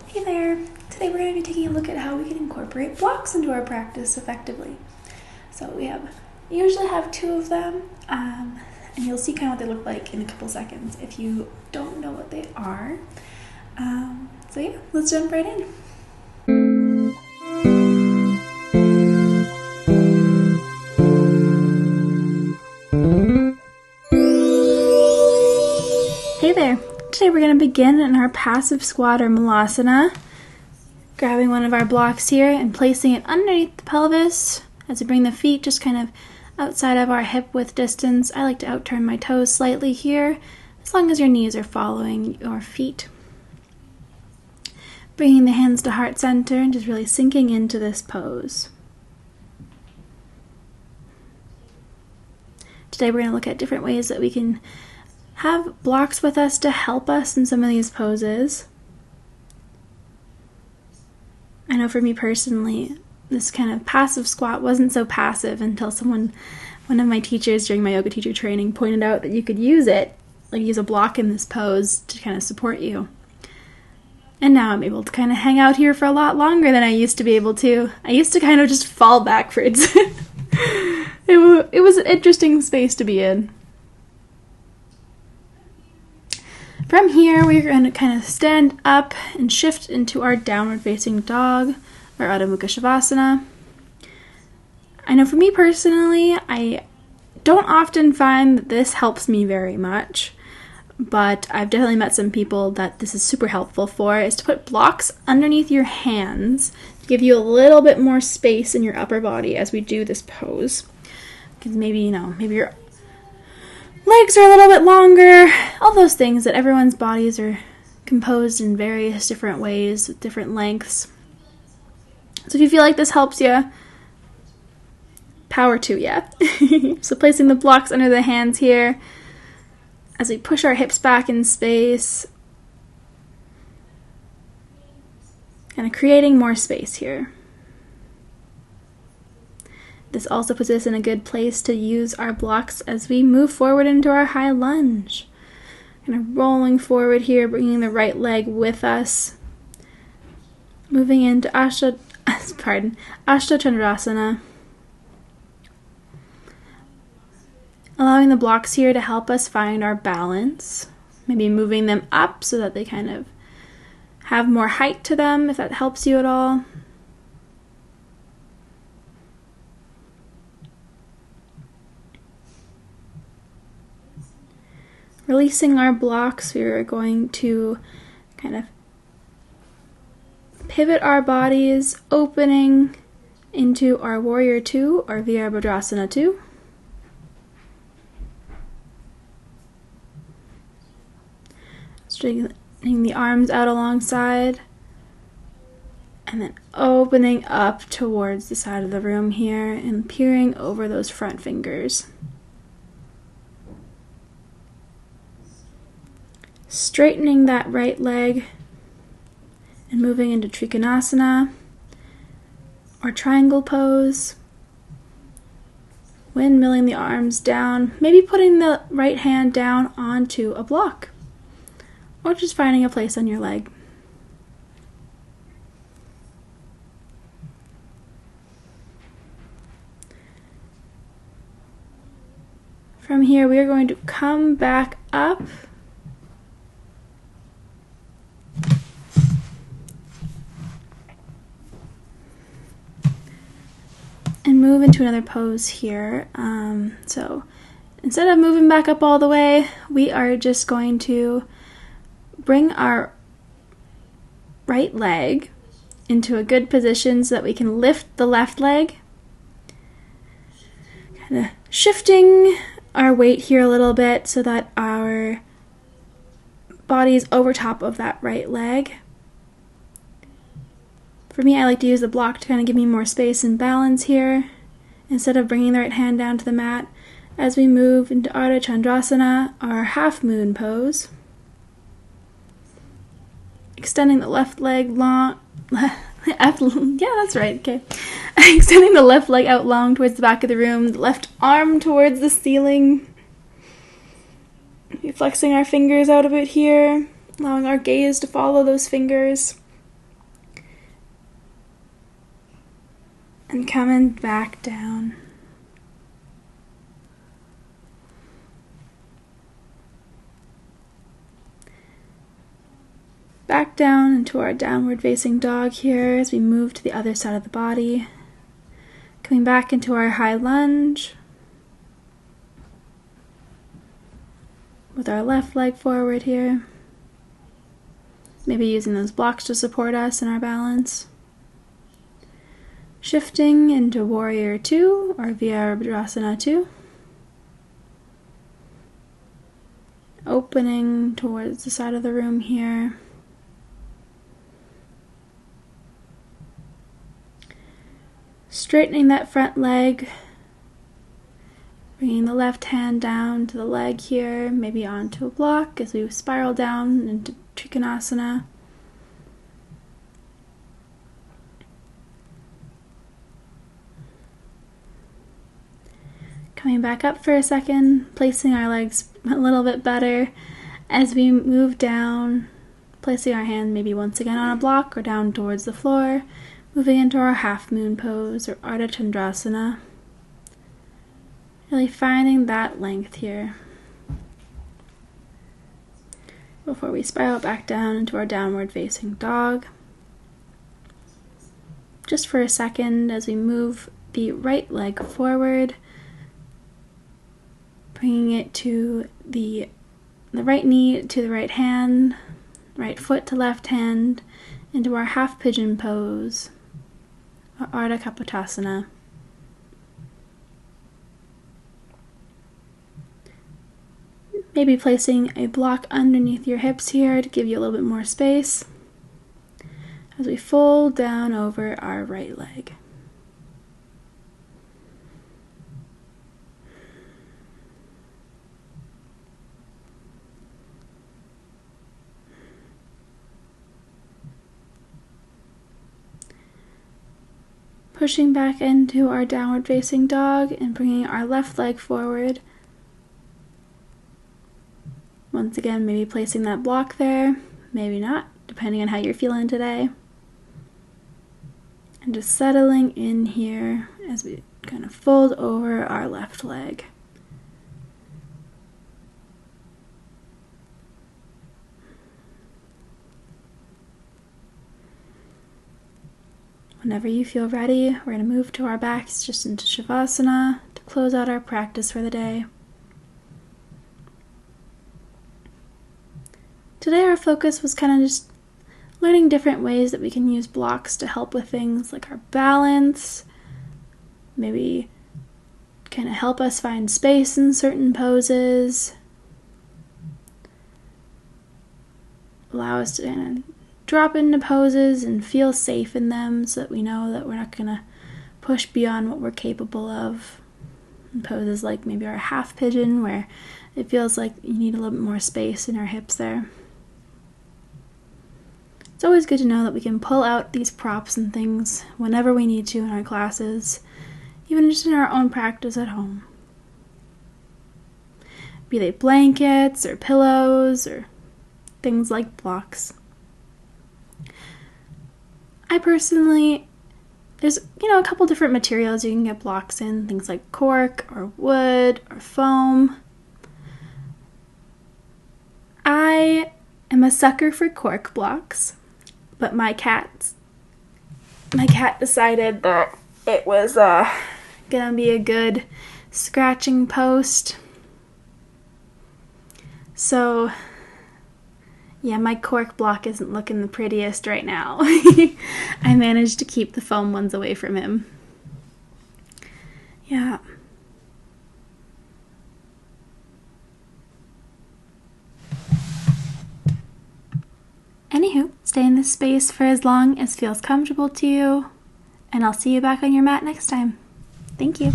Hey there! Today we're going to be taking a look at how we can incorporate blocks into our practice effectively. So we usually have two of them, and you'll see kind of what they look like in a couple seconds if you don't know what they are. So yeah, let's jump right in. Hey there! Today we're going to begin in our passive squat or malasana, grabbing one of our blocks here and placing it underneath the pelvis as we bring the feet just kind of outside of our hip width distance. I like to outturn my toes slightly here, as long as your knees are following your feet. Bringing the hands to heart center and just really sinking into this pose. Today we're going to look at different ways that we can have blocks with us to help us in some of these poses. I know for me personally, this kind of passive squat wasn't so passive until one of my teachers during my yoga teacher training pointed out that you could use it, like use a block in this pose to kind of support you. And now I'm able to kind of hang out here for a lot longer than I used to be able to. I used to kind of just fall backwards. It was an interesting space to be in. From here, we're going to kind of stand up and shift into our downward facing dog, or Adho Mukha Shavasana. I know for me personally, I don't often find that this helps me very much, but I've definitely met some people that this is super helpful for, is to put blocks underneath your hands to give you a little bit more space in your upper body as we do this pose. Because maybe your legs are a little bit longer, all those things that everyone's bodies are composed in various different ways with different lengths. So if you feel like this helps you, power to you. So placing the blocks under the hands here as we push our hips back in space, kind of creating more space here. This also puts us in a good place to use our blocks as we move forward into our high lunge. Kind of rolling forward here, bringing the right leg with us. Moving into Chandrasana. Allowing the blocks here to help us find our balance. Maybe moving them up so that they kind of have more height to them, if that helps you at all. Releasing our blocks, we are going to kind of pivot our bodies, opening into our Warrior 2 or Virabhadrasana 2. Straightening the arms out alongside, and then opening up towards the side of the room here and peering over those front fingers. Straightening that right leg and moving into Trikonasana or triangle pose. Windmilling the arms down, maybe putting the right hand down onto a block or just finding a place on your leg. From here, we are going to come back up and move into another pose here. So instead of moving back up all the way, we are just going to bring our right leg into a good position so that we can lift the left leg. Kind of shifting our weight here a little bit so that our body is over top of that right leg. For me, I like to use the block to kind of give me more space and balance here, instead of bringing the right hand down to the mat as we move into Ardha Chandrasana, our half moon pose. Extending the left leg long, yeah, that's right, okay. Extending the left leg out long towards the back of the room, the left arm towards the ceiling. Flexing our fingers out a bit here, allowing our gaze to follow those fingers. And coming back down. Back down into our downward facing dog here as we move to the other side of the body. Coming back into our high lunge with our left leg forward here. Maybe using those blocks to support us in our balance. Shifting into Warrior 2 or Virabhadrasana 2. Opening towards the side of the room here. Straightening that front leg. Bringing the left hand down to the leg here, maybe onto a block as we spiral down into Trikonasana. Coming back up for a second, placing our legs a little bit better as we move down, placing our hand maybe once again on a block or down towards the floor, moving into our half moon pose or Ardha Chandrasana. Really finding that length here before we spiral back down into our downward facing dog. Just for a second as we move the right leg forward, bringing it to the right knee to the right hand, right foot to left hand, into our half pigeon pose, or Ardha Kapotasana. Maybe placing a block underneath your hips here to give you a little bit more space as we fold down over our right leg. Pushing back into our downward facing dog and bringing our left leg forward. Once again, maybe placing that block there, maybe not, depending on how you're feeling today. And just settling in here as we kind of fold over our left leg. Whenever you feel ready, we're going to move to our backs just into Shavasana to close out our practice for the day. Today our focus was kind of just learning different ways that we can use blocks to help with things like our balance, maybe kind of help us find space in certain poses, allow us to kind of drop into poses and feel safe in them so that we know that we're not going to push beyond what we're capable of. In poses like maybe our half pigeon where it feels like you need a little bit more space in our hips there. It's always good to know that we can pull out these props and things whenever we need to in our classes, even just in our own practice at home. Be they blankets or pillows or things like blocks. I personally, there's a couple different materials you can get blocks in, things like cork or wood or foam. I am a sucker for cork blocks. But my cat decided that it was gonna be a good scratching post. So yeah, my cork block isn't looking the prettiest right now. I managed to keep the foam ones away from him. Yeah. Anywho, stay in this space for as long as feels comfortable to you, and I'll see you back on your mat next time. Thank you.